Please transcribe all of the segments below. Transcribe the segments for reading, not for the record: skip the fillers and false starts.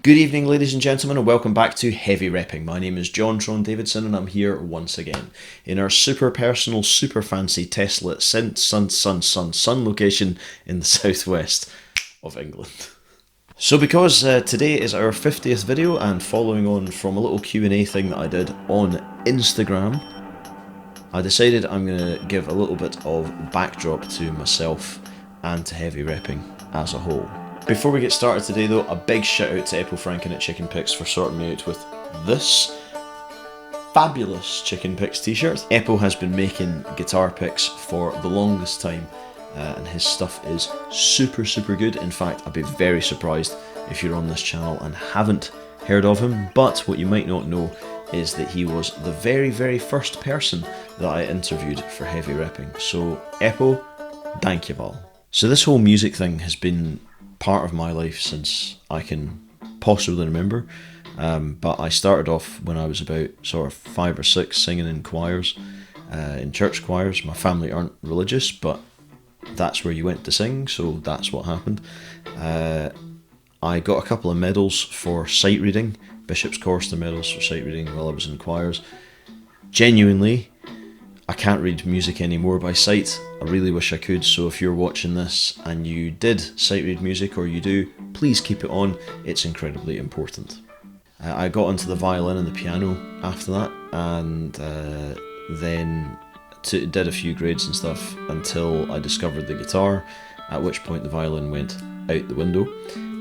Good evening, ladies and gentlemen, and welcome back to Heavy Repping. My name is John Tron Davidson, and I'm here once again in our super personal, super fancy Tesla sun location in the southwest of England. So because today is our 50th video, and following on from a little Q&A thing that I did on Instagram, I decided I'm going to give a little bit of backdrop to myself and to Heavy Repping as a whole. Before we get started today though, a big shout out to Franken at Chicken Picks for sorting me out with this fabulous Chicken Picks t-shirt. Eppo has been making guitar picks for the longest time, and his stuff is super good. In fact, I'd be very surprised if you're on this channel and haven't heard of him, but what you might not know is that he was the very first person that I interviewed for Heavy Repping. So Eppo, thank you all. So this whole music thing has been part of my life since I can possibly remember, but I started off when I was about sort of 5 or 6 singing in choirs, in church choirs. My family aren't religious, but that's where you went to sing, so that's what happened. I got a couple of medals for sight reading, Bishop's Chorister medals for sight reading while I was in choirs. Genuinely, I can't read music anymore by sight. I really wish I could, so if you're watching this and you did sight read music, or you do, please keep it on, it's incredibly important. I got onto the violin and the piano after that, and then did a few grades and stuff until I discovered the guitar, at which point the violin went out the window,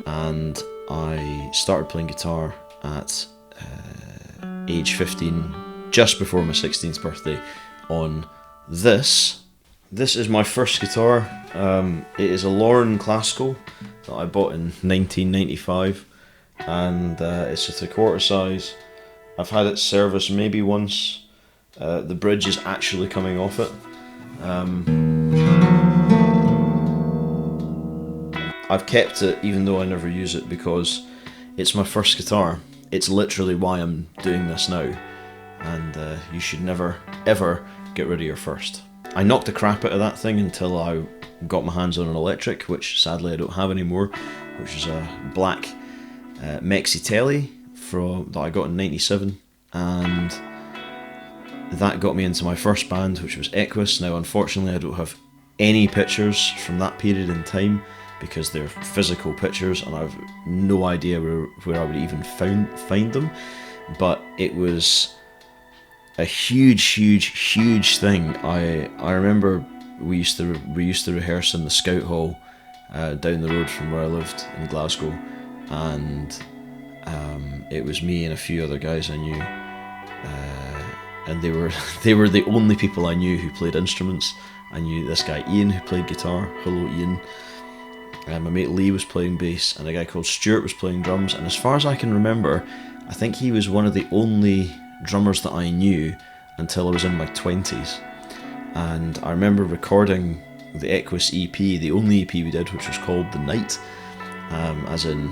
and I started playing guitar at age 15, just before my 16th birthday, on this. This is my first guitar. It is a Lauren Classical that I bought in 1995, and it's a 3/4 size. I've had it serviced maybe once. The bridge is actually coming off it. I've kept it even though I never use it because it's my first guitar. It's literally why I'm doing this now, and you should never ever get rid of your first. I knocked the crap out of that thing until I got my hands on an electric, which sadly I don't have anymore, which is a black Mexi Telly that I got in 97, and that got me into my first band, which was Equus. Now unfortunately I don't have any pictures from that period in time because they're physical pictures and I've no idea where I would even find them, but it was a huge thing. I remember we used to rehearse in the Scout Hall down the road from where I lived in Glasgow, and it was me and a few other guys I knew, and they were the only people I knew who played instruments. I knew this guy Ian who played guitar. Hello Ian. My mate Lee was playing bass, and a guy called Stuart was playing drums, and as far as I can remember, I think he was one of the only drummers that I knew until I was in my 20s. And I remember recording the Equus EP, the only EP we did, which was called The Night, as in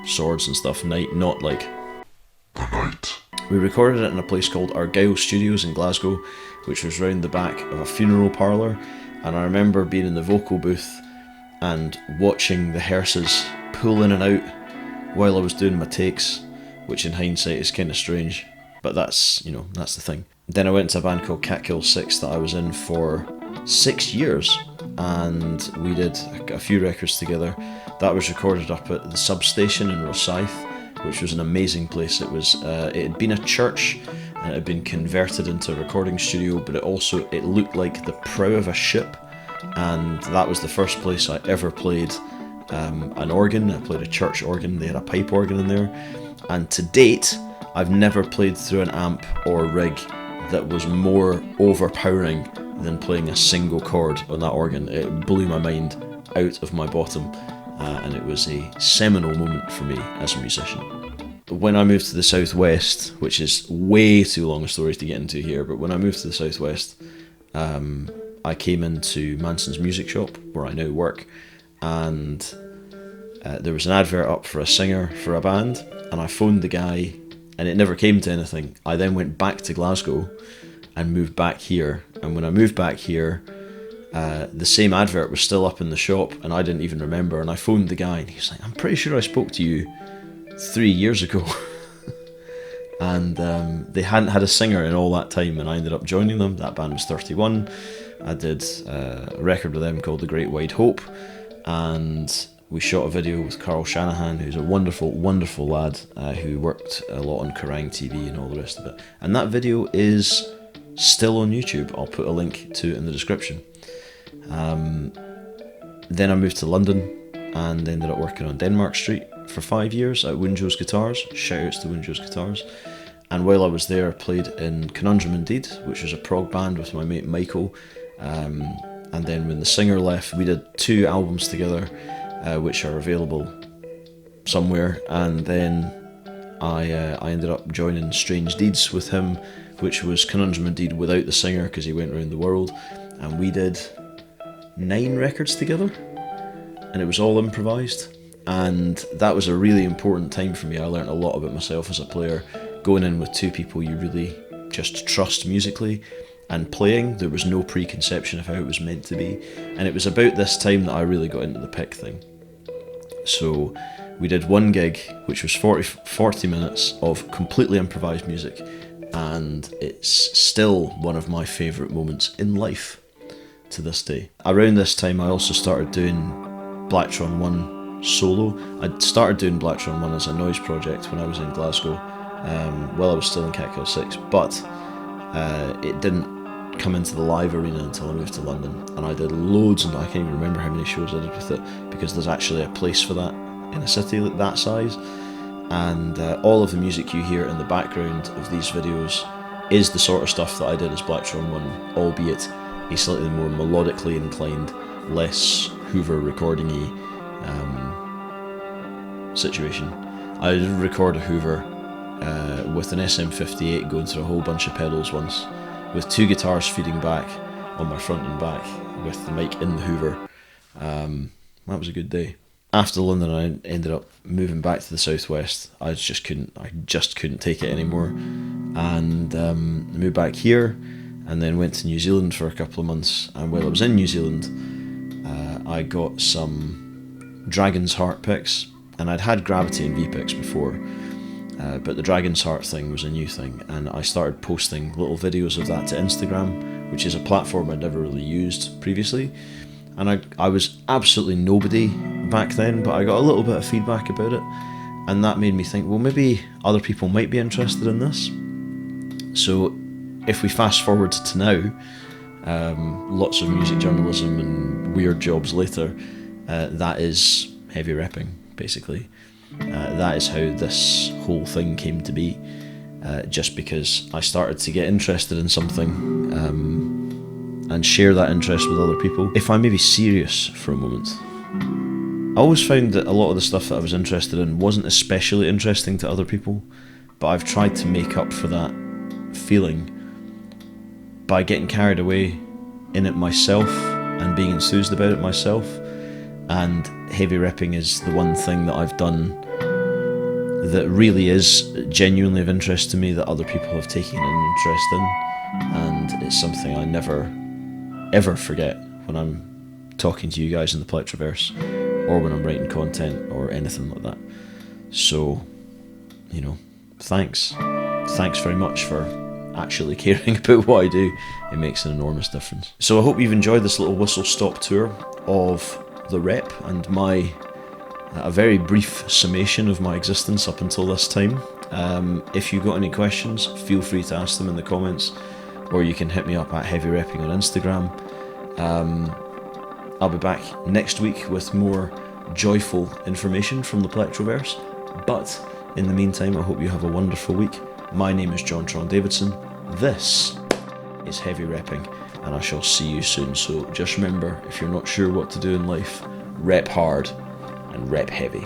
swords and stuff, night, not like the night. We recorded it in a place called Argyll Studios in Glasgow, which was round the back of a funeral parlour, and I remember being in the vocal booth and watching the hearses pull in and out while I was doing my takes, which in hindsight is kind of strange, but that's the thing. Then I went to a band called Catkill 6 that I was in for 6 years, and we did a few records together. That was recorded up at the substation in Rosyth, which was an amazing place. It had been a church and it had been converted into a recording studio, but it looked like the prow of a ship, and that was the first place I ever played an organ. I played a church organ. They had a pipe organ in there, and to date I've never played through an amp or rig that was more overpowering than playing a single chord on that organ. It blew my mind out of my bottom, and it was a seminal moment for me as a musician. When I moved to the southwest, which is way too long a story to get into here, but when I moved to the southwest, I came into Manson's Music Shop, where I now work, and there was an advert up for a singer for a band, and I phoned the guy, and it never came to anything. I then went back to Glasgow and moved back here, and when I moved back here, the same advert was still up in the shop, and I didn't even remember, and I phoned the guy, and he was like, I'm pretty sure I spoke to you 3 years ago. And they hadn't had a singer in all that time, and I ended up joining them. That band was 31. I did a record with them called The Great Wide Hope, and we shot a video with Carl Shanahan, who's a wonderful, wonderful lad who worked a lot on Kerrang TV and all the rest of it. And that video is still on YouTube. I'll put a link to it in the description. Then I moved to London and ended up working on Denmark Street for 5 years at Winjo's Guitars. Shoutouts to Winjo's Guitars. And while I was there, I played in Conundrum In Deed, which was a prog band with my mate Michael. And then when the singer left, we did 2 albums together, which are available somewhere. And then I ended up joining Strange Deeds with him, which was Conundrum In Deed without the singer, because he went around the world. And we did 9 records together, and it was all improvised. And that was a really important time for me. I learned a lot about myself as a player, going in with 2 people you really just trust musically, and playing. There was no preconception of how it was meant to be, and it was about this time that I really got into the pick thing. So we did 1 gig, which was 40 minutes of completely improvised music, and it's still one of my favourite moments in life to this day. Around this time I also started doing Blacktron One solo. I'd started doing Blacktron One as a noise project when I was in Glasgow, while I was still in Cat Kill 6, but it didn't come into the live arena until I moved to London, and I did loads, and I can't even remember how many shows I did with it, because there's actually a place for that in a city like that size. And all of the music you hear in the background of these videos is the sort of stuff that I did as Blacktron One, albeit a slightly more melodically inclined, less Hoover recording-y situation. I did record a Hoover with an SM58 going through a whole bunch of pedals once, with 2 guitars feeding back on my front and back, with the mic in the Hoover. That was a good day. After London, I ended up moving back to the southwest. I just couldn't take it anymore, and moved back here, and then went to New Zealand for a couple of months. And while I was in New Zealand, I got some Dragon's Heart picks, and I'd had Gravity and V picks before, but the Dragon's Heart thing was a new thing, and I started posting little videos of that to Instagram, which is a platform I'd never really used previously. And I was absolutely nobody back then, but I got a little bit of feedback about it, and that made me think, well, maybe other people might be interested in this. So if we fast forward to now, lots of music journalism and weird jobs later, that is heavy repping, basically. That is how this whole thing came to be, just because I started to get interested in something, and share that interest with other people. If I may be serious for a moment, I always found that a lot of the stuff that I was interested in wasn't especially interesting to other people, but I've tried to make up for that feeling by getting carried away in it myself and being enthused about it myself. And heavy repping is the one thing that I've done that really is genuinely of interest to me, that other people have taken an interest in, and it's something I never ever forget when I'm talking to you guys in the Plectraverse, or when I'm writing content or anything like that. So, you know, thanks very much for actually caring about what I do. It makes an enormous difference. So I hope you've enjoyed this little whistle-stop tour of the rep and a very brief summation of my existence up until this time. If you've got any questions, feel free to ask them in the comments, or you can hit me up at Heavy Repping on Instagram. I'll be back next week with more joyful information from the Plectraverse, but in the meantime, I hope you have a wonderful week. My name is John Davidson. This is Heavy Repping, and I shall see you soon. So just remember, if you're not sure what to do in life, rep hard and rep heavy.